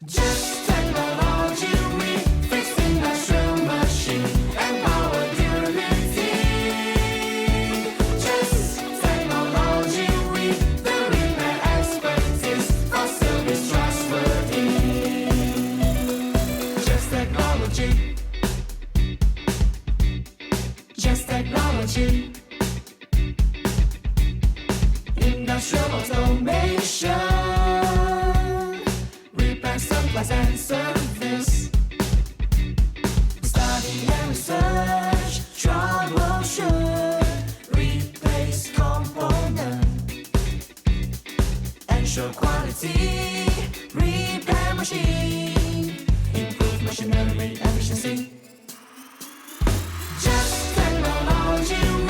Just technology, we fix industrial machine and power durability. Just technology, we the repair expertise for service trustworthy. Just technology. Just technology. Industrial automation. Supplies and service. Study and research, troubleshoot, replace component, ensure quality, repair machine, improve machinery efficiency. Just technology.